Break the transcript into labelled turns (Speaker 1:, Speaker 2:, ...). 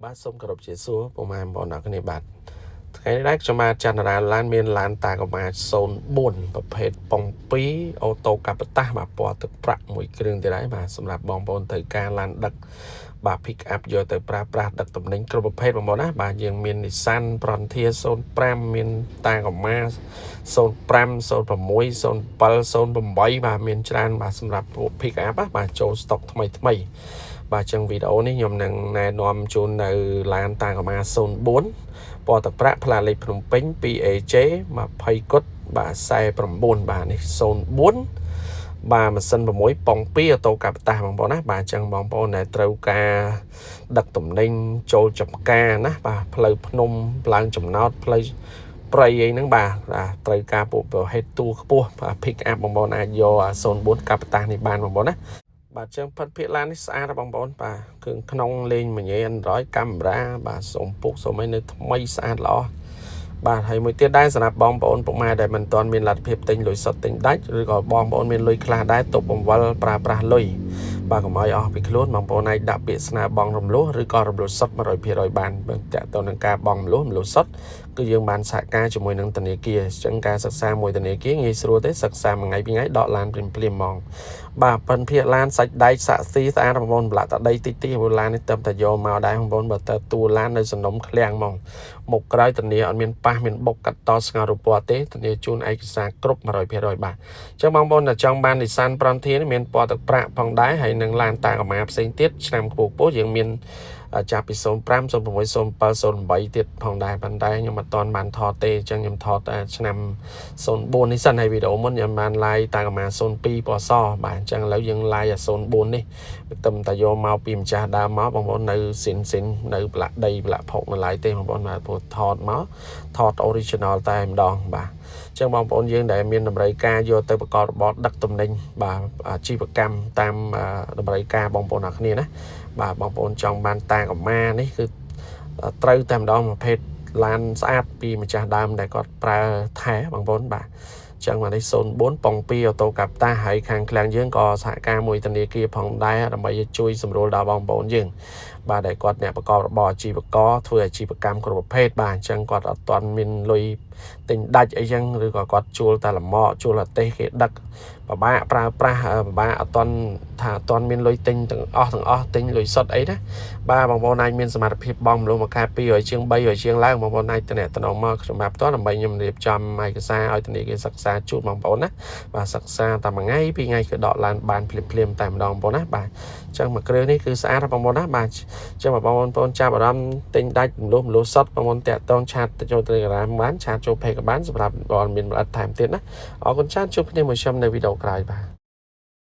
Speaker 1: បាទសូមគោរពជាសួរពុកម៉ែបងប្អូនអ្នកគ្នាបាទថ្ងៃនេះដែរខ្ញុំបានចន្ទរាឡានមានឡានតាកម៉ា04ប្រភេទប៉ុង2អូតូកាបតាសបាទពណ៌ទឹកប្រាក់មួយគ្រឿងទៀតហើយបាទសម្រាប់បងប្អូនត្រូវការឡានដឹកបាទ pick up យកទៅប្រើប្រាស់ដឹកទំនិញគ្រប់ប្រភេទបងប្អូនណាបាទយើងមាន Nissan Frontier 05មានតាកម៉ា05 06 07 08បាទមានច្រើនបាទសម្រាប់ពួក pick up បាទចូល stock ថ្មីបាទចឹងវីដេអូនេះខ្ញុំនឹងណែនាំជូននៅឡានតាកម៉ា04ពណ៌ទឹកប្រាក់ផ្លាកលេខភ្នំពេញ 2AJ 20គុតបាទ49បាទនេះ04បាទម៉ាស៊ីន6ប៉ុង2អូតូកាបតាសបងប្អូនណាបាទចឹងបងប្អូនដែលត្រូវការដឹកទំនិញចូលចំការណាបាទផ្លូវភ្នំឡើងចំណោតផ្លូវព្រៃអីហ្នឹងបាទត្រូវការពួកប្រភេទទូខ្ពស់បាទ pick up បងប្អូនអាចយក04កាបតាសនេះបានបងប្អូនណាបាទចឹងផិតភាគឡាននេះស្អាតបងប្អូនបាទគ្រឿងក្នុងលេងមញ៉េ Android កាមេរ៉ាបាទសូមពុកសូមឲ្យនៅថ្មីស្អាតល្អបាទហើយមួយទៀតដែរសម្រាប់បងប្អូនពុកម៉ែដែលមិនទាន់មានលទ្ធភាពទិញលុយសុទ្ធទិញដាច់ឬក៏បងប្អូនមានលុយខ្លះដែរទុកបង្វិលប្រើប្រាស់លុយបាទកុំឲ្យអស់ពីខ្លួនបងប្អូនអាចដាក់ពាក្យស្នើបង់រំលោះឬក៏រំលោះសុទ្ធ 100% បានតាក់ទងនឹងការបង់រំលោះសុទ្ធគឺយើងបានសហការជាមួយនឹងធនាគារអញ្ចឹងការសិក្សាមួយធនាគារងាយស្រួលទេសិក្សាមួយថ្ងៃពីរថ្ងៃដកឡានភ្លាមហ្មងបាទប៉ិនភាគឡានសាច់ដែកសាក់ស៊ីស្អាតបងប្អូនប្លាក់តដីតិចឡាននេះទៅតែយកមកដែរបងប្អូនបើតើតួឡាននៅសំណុំឃ្លាំងហ្មងមុខក្រោយធានាអត់មានប៉ះមានបុកកាត់តស្ងោររូបពណ៌ទេធានាជូនឯកសារគ្រប់ 100% បាទអញ្ចឹងបងប្អូនដែលចង់បាន Nissan Frontier នេះមានពណ៌ទឹកប្រាក់ផងដែរហើយនឹងឡានតាកម៉ាផ្សេងទៀតឆ្នាំខ្ពស់យើងមានចាប់ពី05 06 07 08ទៀតផងដែរប៉ុន្តែខ្ញុំអត់ទាន់បានថតទេអញ្ចឹងខ្ញុំថតឆ្នាំ04នេះសិនហើយវីដេអូមុនខ្ញុំបាន live តាកម៉ា02ពណ៌សបាទអញ្ចឹងឥឡូវយើង live 04នេះទៅតែយកមកពីម្ចាស់ដើមមកបងប្អូននៅស៊ីននៅផ្លាកដីផ្លាកផុកនៅឡើយទេបងប្អូនបាទព្រោះថតមកថត original តែម្ដងបាទអញ្ចឹងបងប្អូនយើងដែលមានតម្រូវការយកទៅប្រកបរបរដឹកទំនិញបាទអាជីវកម្មតាមតម្រូវការបងប្អូនអ្នកគ្នាណាបាទបងប្អូនចង់បានតាកម៉ានេះគឺត្រូវតែម្ដងប្រភេទឡានស្អាតពីម្ចាស់ដើមដែលគាត់ប្រើថែបងប្អូនបាទចឹងមកនេះ04ប៉ុង2អូតូកាបតាហើយខាងឃ្លាំងយើងក៏សហការមួយធនាគារផងដែរដើម្បីជួយសម្រួលដល់បងប្អូនយើងបាទដែលគាត់អ្នកប្រកបរបរអាជីវករធ្វើអាជីវកម្មគ្រប់ប្រភេទបាទអញ្ចឹងគាត់អត់ទាន់មានលុយទិញដាច់អីចឹងឬក៏គាត់ជួលតែលម៉កជួលអាទេសគេដឹកពិបាកប្រើប្រាស់ពិបាកអត់ទាន់ថាអត់ទាន់មានលុយទិញទាំងអស់ទិញលុយសុទ្ធអីណាបាទបងប្អូនអាចមានសមត្ថភាពបង់ម្ល៉េះមួយខែ200ជាង300ជាងឡើងបងប្អូនអាចតំណងមកខ្ញុំបាទផ្ទាល់ដើម្បីខ្ញុំរៀបចំឯកសារឲ្យធនាគារសិក្សាជូនបងប្អូនណាបាទសិក្សាតែមួយថ្ងៃពីរថ្ងៃគឺដកឡានបានភ្លាមតែម្ដងបងប្អូនណាបាទអញ្ចឹងមួយគ្រឿងនេះគឺស្អាតបងប្អូនណាបាទអញ្ចឹងបងប្អូនចាប់អារម្មណ៍ទិញដាច់ម្ល៉េះសុទ្ធបងប្អូនតាក់ទងឆាតទៅចូល Telegram បានឆាតចូល Page ក៏បានសម្រាប់បងមានលម្អិតថែមទៀតណាអរគុណច្រើនជួបគ្នាមួយខ្ញុំនៅវីដេអូក្រោយបាទ